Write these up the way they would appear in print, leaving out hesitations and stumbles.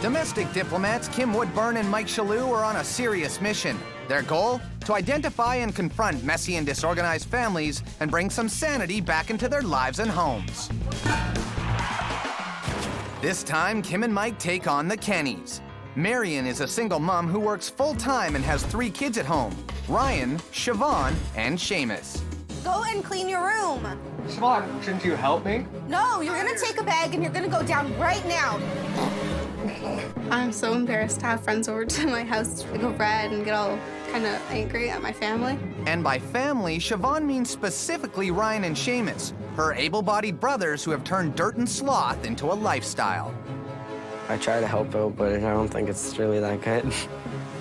Domestic diplomats Kim Woodburn and Mike Chalut are on a serious mission. Their goal? To identify and confront messy and disorganized families and bring some sanity back into their lives and homes. This time, Kim and Mike take on the Kennys. Marion is a single mom who works full-time and has 3 kids at home. Ryan, Siobhan, and Seamus. Go and clean your room. Siobhan, shouldn't you help me? No, you're gonna take a bag and you're gonna go down right now. I'm so embarrassed to have friends over to my house to go red and get all kind of angry at my family. And by family, Siobhan means specifically Ryan and Seamus, her able-bodied brothers who have turned dirt and sloth into a lifestyle. I try to help out, but I don't think it's really that good.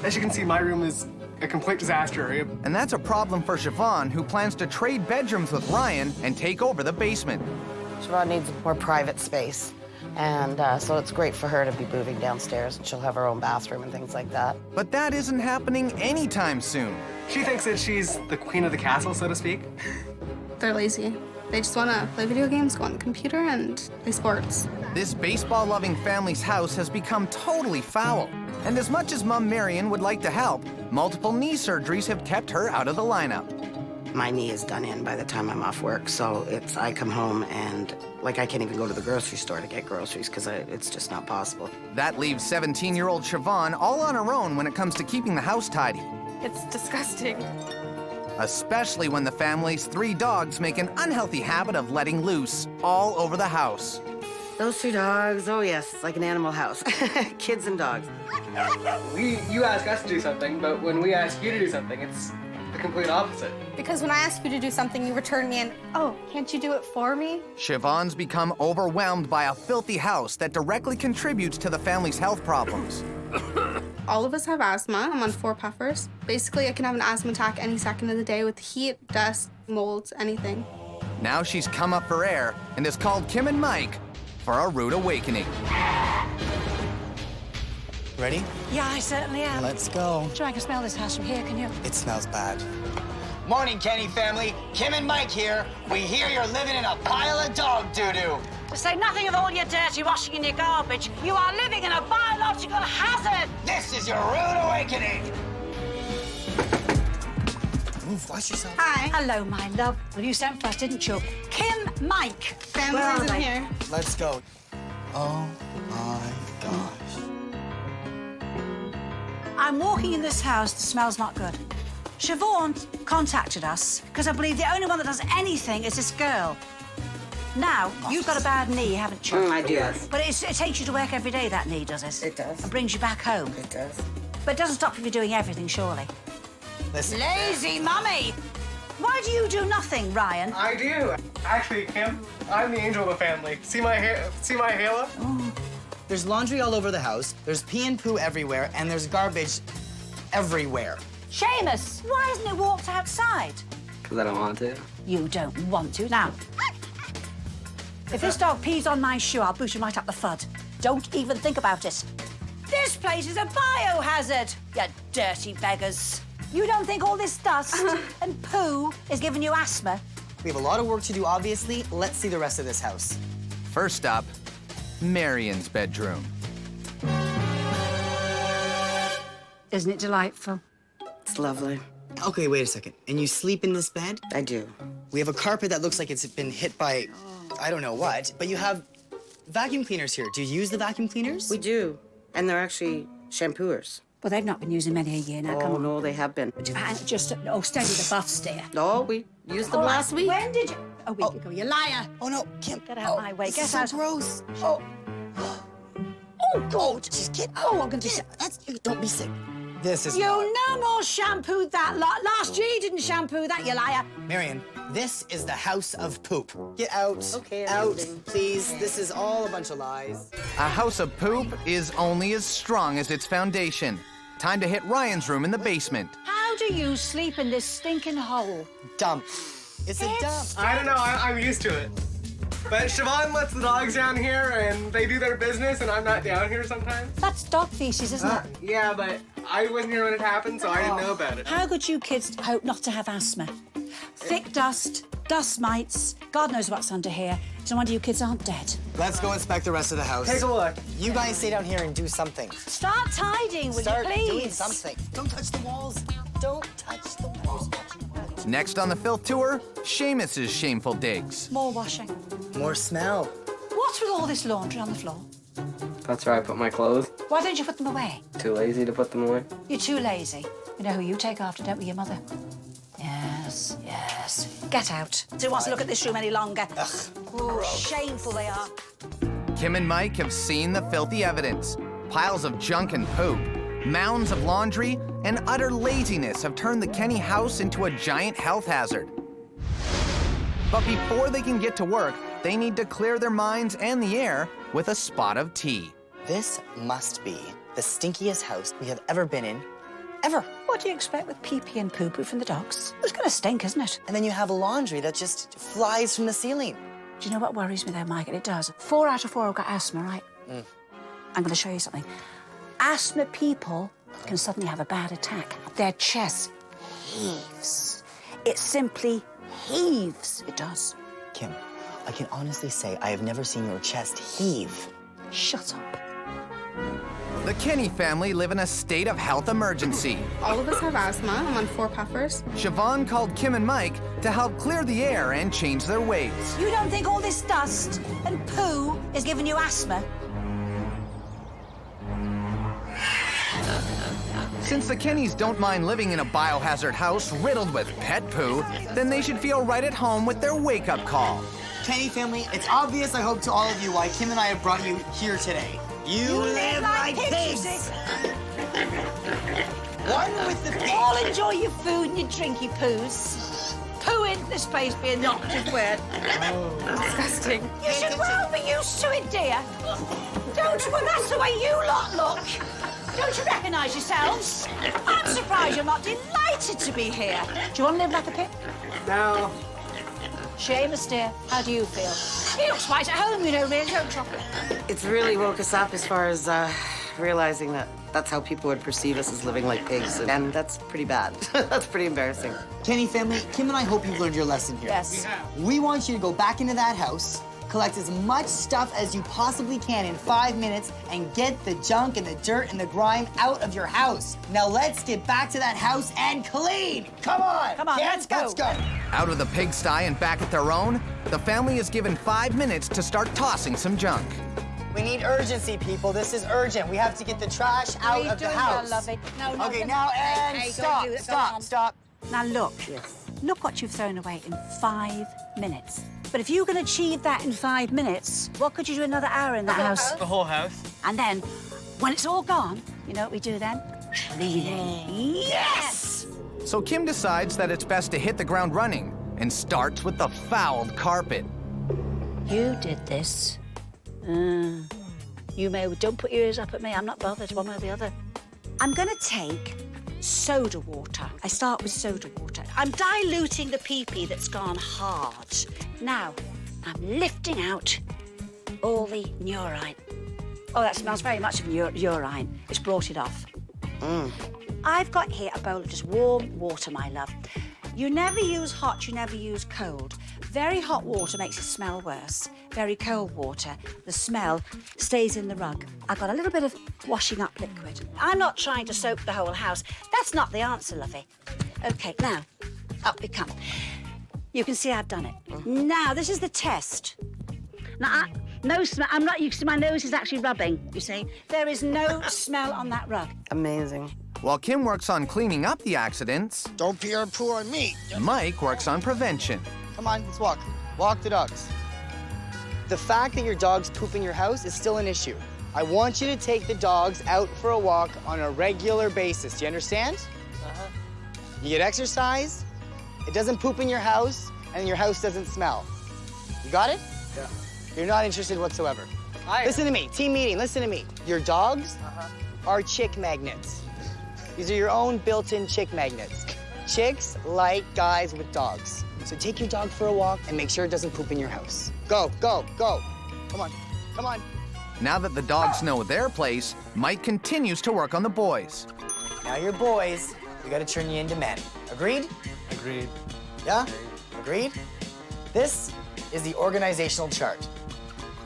As you can see, my room is a complete disaster. And that's a problem for Siobhan, who plans to trade bedrooms with Ryan and take over the basement. Siobhan needs more private space. And so it's great for her to be moving downstairs, and she'll have her own bathroom and things like that. But that isn't happening anytime soon. She thinks that she's the queen of the castle, so to speak. They're lazy. They just want to play video games, go on the computer, and play sports. This baseball-loving family's house has become totally foul. And as much as Mom Marion would like to help, multiple knee surgeries have kept her out of the lineup. My knee is done in by the time I'm off work, so I come home and, I can't even go to the grocery store to get groceries because it's just not possible. That leaves 17-year-old Siobhan all on her own when it comes to keeping the house tidy. It's disgusting. Especially when the family's 3 dogs make an unhealthy habit of letting loose all over the house. Those 2 dogs, oh yes, it's like an animal house. Kids and dogs. You ask us to do something, but when we ask you to do something, it's the complete opposite. Because when I ask you to do something, you return me and, oh, can't you do it for me? Siobhan's become overwhelmed by a filthy house that directly contributes to the family's health problems. All of us have asthma. I'm on 4 puffers. Basically, I can have an asthma attack any second of the day with heat, dust, molds, anything. Now she's come up for air and has called Kim and Mike for a rude awakening. Ready? Yeah, I certainly am. Let's go. Sure, I can smell this house from here, can you? It smells bad. Morning, Kenny family. Kim and Mike here. We hear you're living in a pile of dog doo-doo. To say nothing of all your dirty washing and your garbage, you are living in a biological hazard! This is your rude awakening. Move, watch yourself. Hi. Hello, my love. Well, you sent for us, didn't you? Kim, Mike. Family Where are isn't they? here. Let's go. Oh my gosh. I'm walking in this house. The smell's not good. Siobhan contacted us because I believe the only one that does anything is this girl. Now, you've got a bad knee, haven't you? I do. Yes. But it takes you to work every day, that knee, does it? It does. And brings you back home. It does. But it doesn't stop you from doing everything, surely. Listen. Lazy mummy! Why do you do nothing, Ryan? I do. Actually, Kim, I'm the angel of the family. See my halo? There's laundry all over the house, there's pee and poo everywhere, and there's garbage everywhere. Seamus, why hasn't he walked outside? Because I don't want to. You don't want to. Now, if this dog pees on my shoe, I'll boot him right up the fud. Don't even think about it. This place is a biohazard, you dirty beggars. You don't think all this dust and poo is giving you asthma? We have a lot of work to do, obviously. Let's see the rest of this house. First up, Marion's bedroom. Isn't it delightful? It's lovely. Okay, wait a second. And you sleep in this bed? I do. We have a carpet that looks like it's been hit by, I don't know what, but you have vacuum cleaners here. Do you use the vacuum cleaners? We do. And they're actually shampooers. Well, they've not been using many a year now, come Oh, on. no, they have been. And just, steady the buffs, dear. No, we used them All right, last week. When did you? A week ago, you liar. Oh, no, Kim. Get out my way. This Get is so out. gross. Oh. Oh, God. Just get out. Oh, I'm going to be sick. Don't be sick. This is You not... no more shampooed that lot. Last year you didn't shampoo that, you liar. Marion, this is the house of poop. Get out. Okay, I'm out, leaving. please. This is all a bunch of lies. A house of poop is only as strong as its foundation. Time to hit Ryan's room in the basement. How do you sleep in this stinking hole? Dump. It's a dump. I don't know. I'm used to it. But Siobhan lets the dogs down here, and they do their business, and I'm not down here sometimes. That's dog feces, isn't it? Yeah, but I wasn't here when it happened, so I didn't know about it. How could you kids hope not to have asthma? Thick dust, dust mites, God knows what's under here. It's no wonder you kids aren't dead. Let's go inspect the rest of the house. Take a look. You guys stay down here and do something. Start tidying, will Start you please? doing something. Don't touch the walls. Don't touch the walls. Next on the filth tour, Seamus's shameful digs. More washing. More smell. What's with all this laundry on the floor? That's where I put my clothes. Why don't you put them away? Too lazy to put them away. You're too lazy. We know who you take after, don't we, your mother? Yes, yes. Get out. Don't want to look at this room any longer. Ugh. Oh, shameful they are. Kim and Mike have seen the filthy evidence. Piles of junk and poop, mounds of laundry, and utter laziness have turned the Kenny house into a giant health hazard. But before they can get to work, they need to clear their minds and the air with a spot of tea. This must be the stinkiest house we have ever been in, ever. What do you expect with pee-pee and poo-poo from the dogs? It's gonna stink, isn't it? And then you have laundry that just flies from the ceiling. Do you know what worries me though, Mike? And it does. 4 out of 4 have got asthma, right? I'm gonna show you something. Asthma people can suddenly have a bad attack. Their chest heaves. It simply heaves. It does. Kim, I can honestly say I have never seen your chest heave. Shut up. The Kenny family live in a state of health emergency. All of us have asthma. I'm on 4 puffers. Siobhan called Kim and Mike to help clear the air and change their ways. You don't think all this dust and poo is giving you asthma? Since the Kennys don't mind living in a biohazard house riddled with pet poo, then they should feel right at home with their wake-up call. Kenny family, it's obvious, I hope, to all of you why Kim and I have brought you here today. You live like pigs! One with the pigs. All enjoy your food and your drinky poos. Poo in this place being knocked of word. Disgusting. You should well be used to it, dear. Don't you? Well, that's the way you lot look. Don't you recognise yourselves? I'm surprised you're not delighted to be here. Do you want to live like a pig? No. Seamus, dear, how do you feel? He looks right at home, you know, really, don't chocolate. It's really woke us up as far as realizing that that's how people would perceive us, as living like pigs. And that's pretty bad. That's pretty embarrassing. Kenny family, Kim and I hope you've learned your lesson here. Yes. We want you to go back into that house, collect as much stuff as you possibly can in 5 minutes, and get the junk and the dirt and the grime out of your house. Now let's get back to that house and clean. Come on. Come on, Kim, let's go. Let's go. Out of the pigsty and back at their own, the family is given 5 minutes to start tossing some junk. We need urgency, people. This is urgent. We have to get the trash out of the house. No, Okay, now and Hey, stop, go on. stop, stop. Now look, look what you've thrown away in 5 minutes. But if you can achieve that in 5 minutes, what could you do another hour in that house? The whole house? And then, when it's all gone, you know what we do then? Cleaning. Yes! So Kim decides that it's best to hit the ground running and starts with the fouled carpet. You did this. Don't put your ears up at me. I'm not bothered, one way or the other. I'm gonna take soda water. I start with soda water. I'm diluting the pee-pee that's gone hard. Now, I'm lifting out all the urine. Oh, that smells very much of urine. It's brought it off. I've got here a bowl of just warm water, my love. You never use hot, you never use cold. Very hot water makes it smell worse. Very cold water, the smell stays in the rug. I've got a little bit of washing up liquid. I'm not trying to soap the whole house. That's not the answer, lovey. Okay, now, up we come. You can see I've done it. Now, this is the test. Now, no smell. I'm not used to my nose is actually rubbing, you see. There is no smell on that rug. Amazing. While Kim works on cleaning up the accidents, Don't pee or poo on me. Mike works on prevention. Come on, let's walk. Walk the dogs. The fact that your dog's pooping your house is still an issue. I want you to take the dogs out for a walk on a regular basis. Do you understand? You get exercise, it doesn't poop in your house, and your house doesn't smell. You got it? Yeah. You're not interested whatsoever. Listen to me, team meeting, listen to me. Your dogs are chick magnets. These are your own built-in chick magnets. Chicks like guys with dogs. So take your dog for a walk and make sure it doesn't poop in your house. Go, go, go. Come on, come on. Now that the dogs know their place, Mike continues to work on the boys. Now you're boys, we gotta turn you into men. Agreed? Agreed. Yeah? Agreed? This is the organizational chart.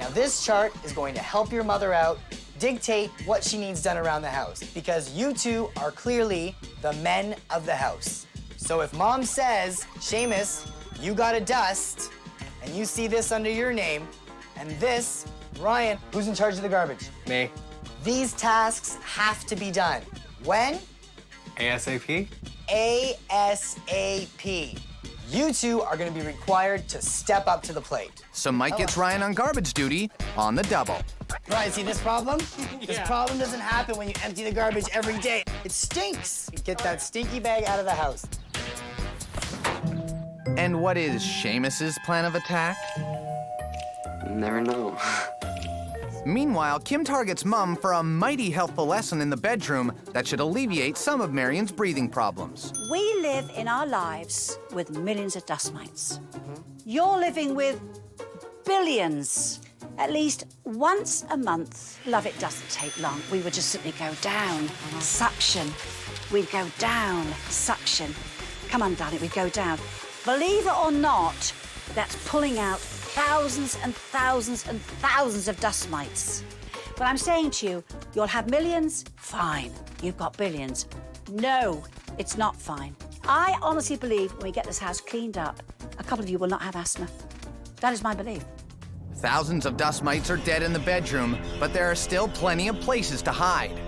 Now this chart is going to help your mother out, dictate what she needs done around the house, because you two are clearly the men of the house. So if Mom says, Seamus, you gotta dust, and you see this under your name, and this, Ryan, who's in charge of the garbage? Me. These tasks have to be done. When? ASAP. ASAP. You two are gonna be required to step up to the plate. So Mike gets Ryan on garbage duty on the double. Ryan, see this problem? This problem doesn't happen when you empty the garbage every day. It stinks. Get that stinky bag out of the house. And what is Seamus's plan of attack? Never know. Meanwhile, Kim targets Mum for a mighty helpful lesson in the bedroom that should alleviate some of Marion's breathing problems. We live in our lives with millions of dust mites. You're living with billions. At least once a month. Love, it doesn't take long. We would just simply go down, suction. We'd go down, suction. Come on, darling, we'd go down. Believe it or not, that's pulling out thousands and thousands and thousands of dust mites. But I'm saying to you, you'll have millions, fine. You've got billions. No, it's not fine. I honestly believe when we get this house cleaned up, a couple of you will not have asthma. That is my belief. Thousands of dust mites are dead in the bedroom, but there are still plenty of places to hide.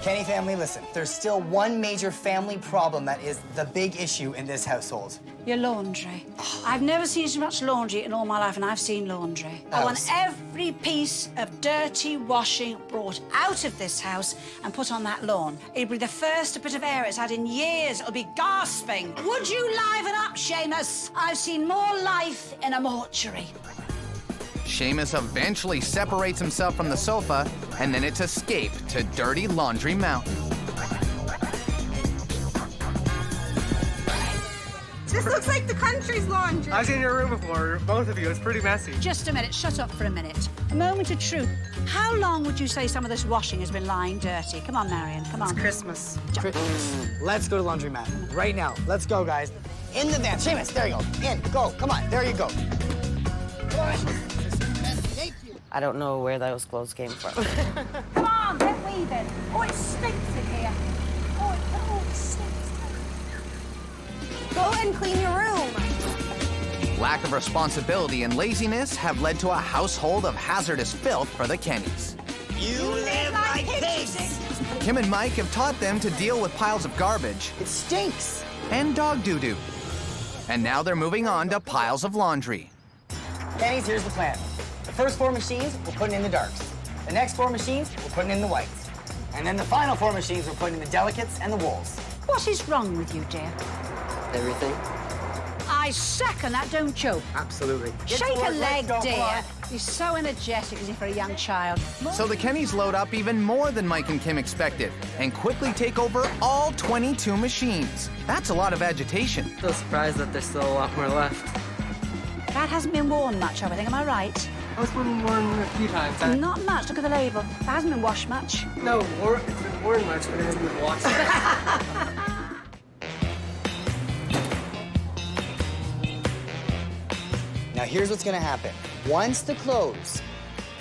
Kenny family, listen. There's still one major family problem that is the big issue in this household. Your laundry. I've never seen so much laundry in all my life, and I've seen laundry. I want every piece of dirty washing brought out of this house and put on that lawn. It'll be the first bit of air it's had in years. It'll be gasping. Would you liven up, Seamus? I've seen more life in a mortuary. Seamus eventually separates himself from the sofa, and then it's escape to Dirty Laundry Mountain. This looks like the country's laundry. I was in your room before, both of you. It's pretty messy. Just a minute, shut up for a minute. A moment of truth. How long would you say some of this washing has been lying dirty? Come on, Marion, come on. It's Christmas. Let's go to laundromat right now. Let's go, guys. In the van. Seamus, there you go. In, go. Come on, there you go. Come on. I don't know where those clothes came from. Come on, get weaving. Oh, it stinks in here. Oh, it stinks. Go and clean your room. Lack of responsibility and laziness have led to a household of hazardous filth for the Kennys. You live like pigs. Kim and Mike have taught them to deal with piles of garbage It stinks. and dog doo-doo. And now they're moving on to piles of laundry. Kenny's, here's the plan. The first 4 machines, we're putting in the darks. The next 4 machines, we're putting in the whites. And then the final 4 machines, we're putting in the delicates and the wools. What is wrong with you, dear? Everything. I second that, don't choke. Absolutely. Shake a leg, dear. You're so energetic as if you're a young child. So the Kennys load up even more than Mike and Kim expected and quickly take over all 22 machines. That's a lot of agitation. Still surprised that there's still a lot more left. That hasn't been worn much, I think. Am I right? I was worn a few times. Not much. Look at the label. That hasn't been washed much. No, it's been worn much, but it hasn't been washed. Now here's what's gonna happen. Once the clothes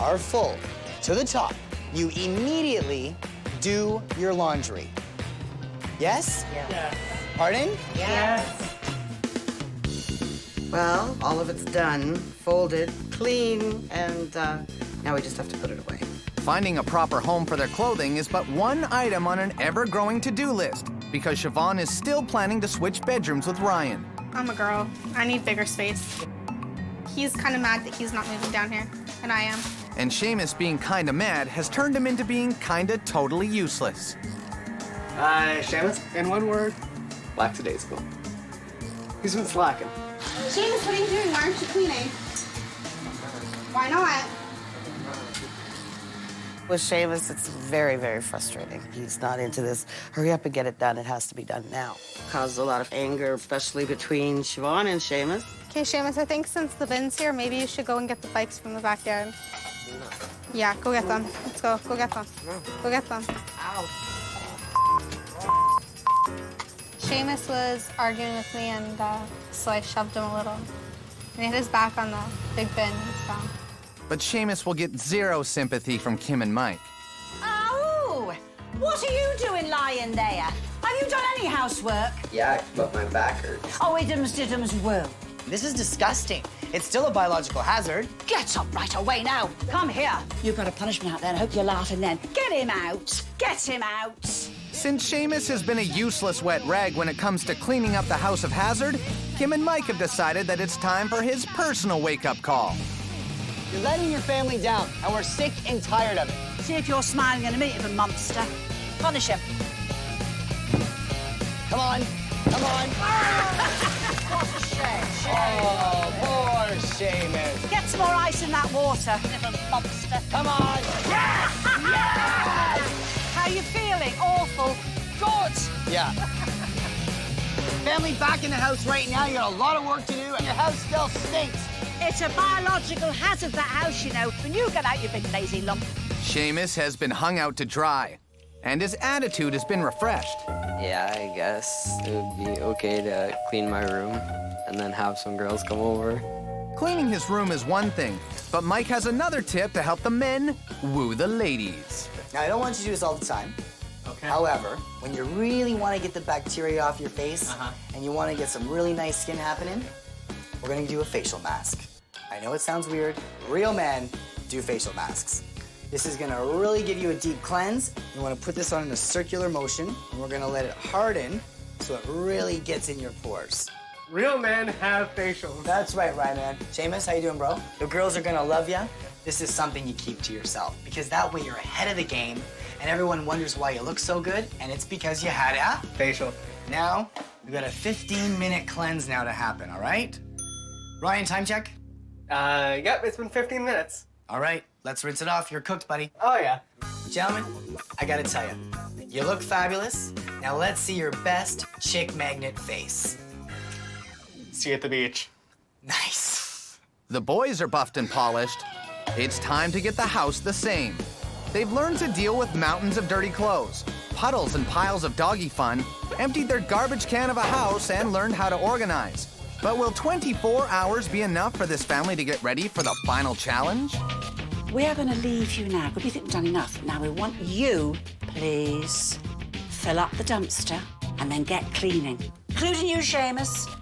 are full to the top, you immediately do your laundry. Yes? Yes. Pardon? Yes. Well, all of it's done, folded, clean, and now we just have to put it away. Finding a proper home for their clothing is but one item on an ever-growing to-do list because Siobhan is still planning to switch bedrooms with Ryan. I'm a girl. I need bigger space. He's kind of mad that he's not moving down here, and I am. And Seamus being kinda mad has turned him into being kinda totally useless. Seamus, in one word, lackadaisical. He's been slacking. Seamus, what are you doing? Why aren't you cleaning? Why not? With Seamus, it's very, very frustrating. He's not into this. Hurry up and get it done. It has to be done now. Caused a lot of anger, especially between Siobhan and Seamus. Okay, Seamus, I think since the bin's here, maybe you should go and get the bikes from the backyard. Yeah, go get them. Let's go. Go get them. Go get them. Ow. Seamus was arguing with me, and so I shoved him a little. And he hit his back on the big bin, so. but Seamus will get zero sympathy from Kim and Mike. Oh, what are you doing lying there? Have you done any housework? Yeah, but my back hurts. Oh, it will. This is disgusting. It's still a biological hazard. Get up right away now. Come here. You've got a punishment out there. I hope you're laughing then. Get him out. Get him out. Since Seamus has been a useless wet rag when it comes to cleaning up the House of Hazard, Kim and Mike have decided that it's time for his personal wake-up call. You're letting your family down, and we're sick and tired of it. See if you're smiling in a minute, you monster. Punish him. Come on. Come on. What a shame. Oh, poor Seamus. Get some more ice in that water, little monster. Come on. Yes! Yes! How you feeling? Awful. Good. Yeah. Family back in the house right now. You got a lot of work to do, and your house still stinks. It's a biological hazard, that house, you know. When you get out, you big lazy lump. Seamus has been hung out to dry, and his attitude has been refreshed. Yeah, I guess it would be okay to clean my room and then have some girls come over. Cleaning his room is one thing, but Mike has another tip to help the men woo the ladies. Now, I don't want you to do this all the time. Okay. However, when you really want to get the bacteria off your face and you want to get some really nice skin happening, we're going to do a facial mask. I know it sounds weird. Real men do facial masks. This is going to really give you a deep cleanse. You want to put this on in a circular motion, and we're going to let it harden so it really gets in your pores. Real men have facials. That's right, man. Seamus, how you doing, bro? The girls are gonna love you. This is something you keep to yourself, because that way you're ahead of the game, and everyone wonders why you look so good, and it's because you had a Facial. Now, we've got a 15-minute cleanse now to happen, all right? Ryan, time check? Yep, it's been 15 minutes. All right, let's rinse it off. You're cooked, buddy. Oh, yeah. Gentlemen, I gotta tell you, you look fabulous. Now let's see your best chick magnet face. See you at the beach. Nice. The boys are buffed and polished. It's time to get the house the same. They've learned to deal with mountains of dirty clothes, puddles and piles of doggy fun, emptied their garbage can of a house, and learned how to organize. But will 24 hours be enough for this family to get ready for the final challenge? We are going to leave you now, but we think we've done enough. Now we want you, please, fill up the dumpster and then get cleaning, including you, Seamus.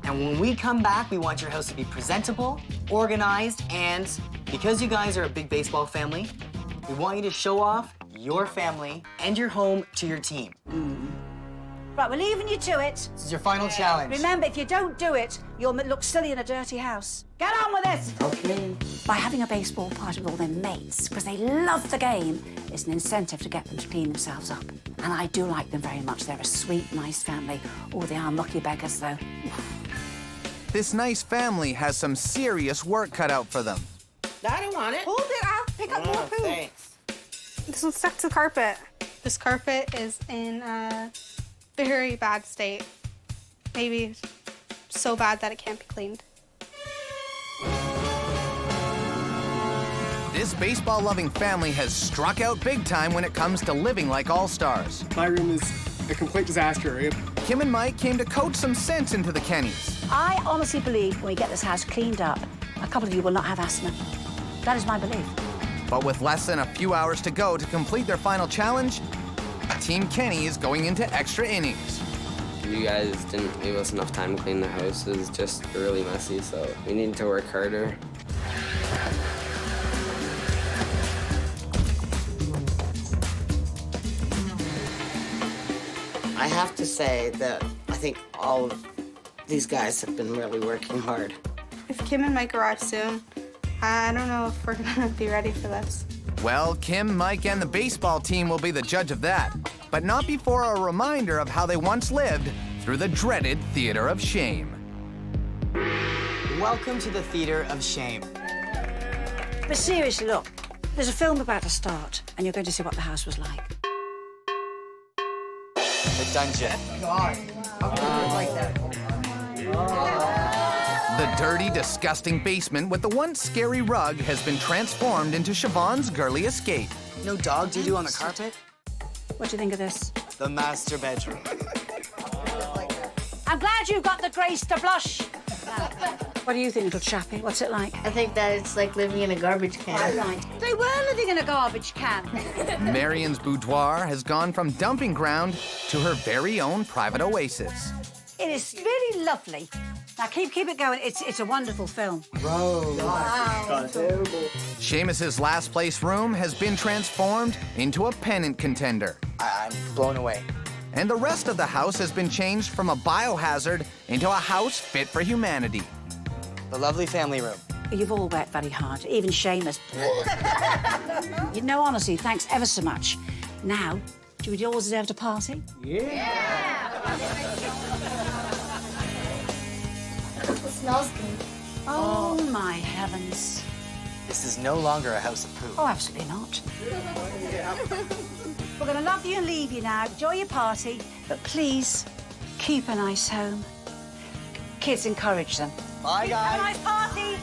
And when we come back, we want your house to be presentable, organized, and because you guys are a big baseball family, we want you to show off your family and your home to your team. Right, we're leaving you to it. This is your final challenge. Remember, if you don't do it, you'll look silly in a dirty house. Get on with it! Okay. By having a baseball party with all their mates, because they love the game, it's an incentive to get them to clean themselves up. And I do like them very much. They're a sweet, nice family. Oh, they are mucky beggars, though. This nice family has some serious work cut out for them. I don't want it. Hold it, I'll pick up more poop. Thanks. This one's stuck to the carpet. This carpet is in a very bad state. Maybe so bad that it can't be cleaned. This baseball-loving family has struck out big time when it comes to living like all-stars. My room is a complete disaster. Kim and Mike came to coach some sense into the Kennys. I honestly believe when we get this house cleaned up, a couple of you will not have asthma. That is my belief. But with less than a few hours to go to complete their final challenge, Team Kenny is going into extra innings. You guys didn't leave us enough time to clean the house. It was just really messy, so we need to work harder. I have to say that I think all of these guys have been really working hard. If Kim and Mike arrive soon, I don't know if we're gonna be ready for this. Well, Kim, Mike, and the baseball team will be the judge of that, but not before a reminder of how they once lived through the dreaded theater of shame. Welcome to the theater of shame. But seriously, look, there's a film about to start, and you're going to see what the house was like. The dungeon. The dirty, disgusting basement with the once scary rug has been transformed into Siobhan's girly escape. No dog doo-doo on the carpet? What do you think of this? The master bedroom. I'm glad you got the grace to blush. Now, What do you think, little chappie? What's it like? I think that it's like living in a garbage can. Right. They were living in a garbage can. Marion's boudoir has gone from dumping ground to her very own private oasis. It is really lovely. Now, keep it going. It's a wonderful film. Seamus's last place room has been transformed into a pennant contender. I'm blown away. And the rest of the house has been changed from a biohazard into a house fit for humanity. The lovely family room. You've all worked very hard, even Seamus. You know, honestly, thanks ever so much. Now, do we all deserve a party? It smells good. Oh, my heavens. This is no longer a house of poo. Oh, absolutely not. We're going to love you and leave you now. Enjoy your party, but please keep a nice home. Kids, encourage them. Bye, Have a guys. nice party.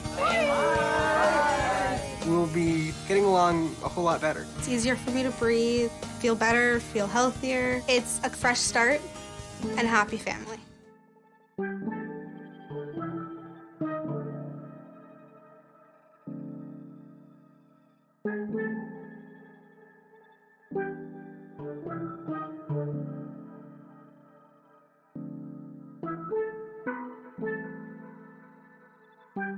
We'll be getting along a whole lot better. It's easier for me to breathe, feel better, feel healthier. It's a fresh start and a happy family.